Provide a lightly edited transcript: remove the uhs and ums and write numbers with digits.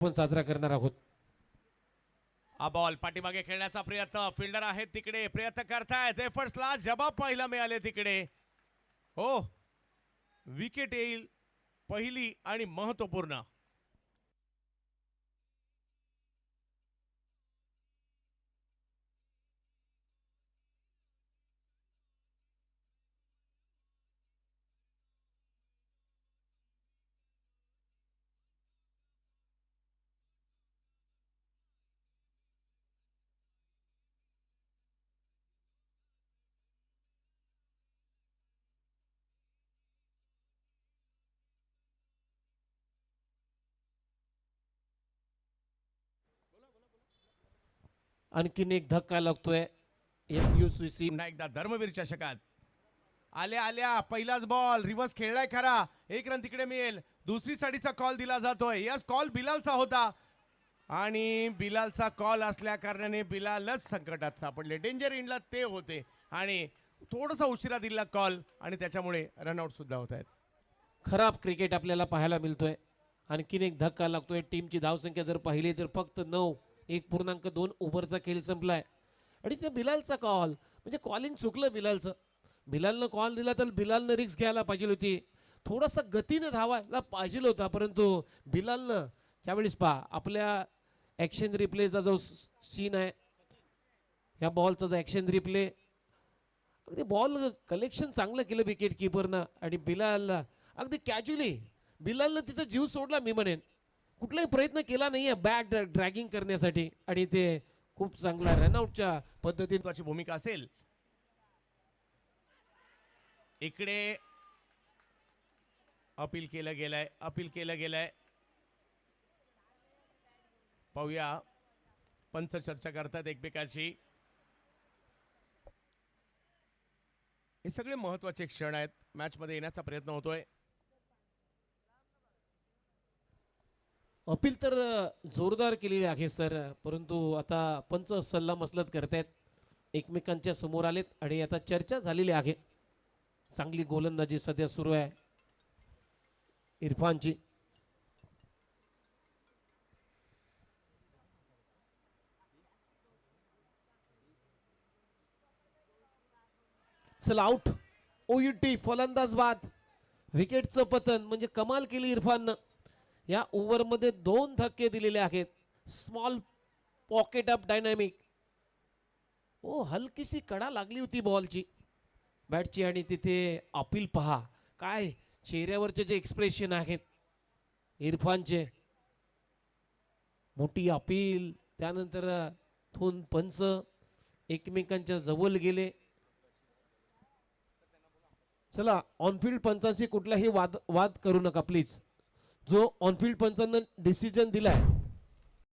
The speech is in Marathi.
पण साजरा करणार आहोत. हा बॉल पाठीमागे खेळण्याचा प्रयत्न, फिल्डर आहेत तिकडे, प्रयत्न करतायत, एफर्ट्सला जबाब पाहायला मिळाले तिकडे. हो, विकेट येईल पहिली आणि महत्वपूर्ण. आणखीन एक धक्का लागतोय FUCC. पुन्हा एकदा धर्मवीर चषकात आल्या आल्या पहिलाच बॉल रिव्हर्स खेळलाय खरा, एक रन तिकडे मिळेल. दुसरी साडीचा कॉल दिला जातोय. यस, कॉल बिलालचा होता आणि बिलालचा कॉल असल्या कारणाने बिलालच संकटात सापडले. डेंजर इंडला ते होते आणि थोडासा उशिरा दिला कॉल आणि त्याच्यामुळे रनआउट सुद्धा होत आहेत. खराब क्रिकेट आपल्याला पाहायला मिळतोय. आणखीन एक धक्का लागतोय. टीमची धावसंख्या जर पाहिली तर फक्त 9, 1.2 ओव्हरचा खेळ संपलाय आणि त्या बिलालचा कॉल म्हणजे कॉलिंग चुकलं बिलालचं. बिलालनं कॉल दिला तर बिलालनं रिक्स घ्यायला पाहिजे होती, थोडासा गतीनं धावायला पाहिजे होता, परंतु बिलालनं त्यावेळेस पहा आपल्या ॲक्शन रिप्लेचा जो सीन आहे, या बॉलचा जो ॲक्शन रिप्ले, अगदी बॉल कलेक्शन चांगलं केलं विकेट किपरनं आणि बिलालला अगदी कॅज्युअली बिलालनं तिथं जीव सोडला. मी म्हणेन कुठलाही प्रयत्न केला नाही आहे बॅट ड्रॅगिंग करण्यासाठी आणि ते खूप चांगला रनआउटच्या पद्धतीने भूमिका असेल. इकडे अपील केलं गेलंय. पाहूया, पंच चर्चा करतात एकमेकांशी. हे सगळे महत्वाचे क्षण आहेत. मॅच मध्ये येण्याचा प्रयत्न होतोय. अपील तर जोरदार केलेली आहे सर, परंतु आता पंच सल्ला मसलत करतायत, एकमेकांच्या समोर आलेत आणि आता चर्चा झालेली आहे. चांगली गोलंदाजी सध्या सुरू आहे इरफानची. चला आउट. OUT फलंदाज बाद. विकेटचं पतन म्हणजे कमाल केली इरफाननं. या ओव्हरमध्ये 2 धक्के दिलेले आहेत. Small pocket of dynamic. ओ, हलकीशी कडा लागली होती बॉलची बॅटची आणि तिथे अपील पहा, काय चेहऱ्यावरचे जे एक्सप्रेशन आहेत इरफानचे. मोठी अपील, त्यानंतर 2 पंच एकमेकांच्या जवळ गेले. चला, ऑनफिल्ड पंचांशी कुठलाही वाद करू नका प्लीज. जो ऑनफिल्ड पंचांना डिसिजन दिलाय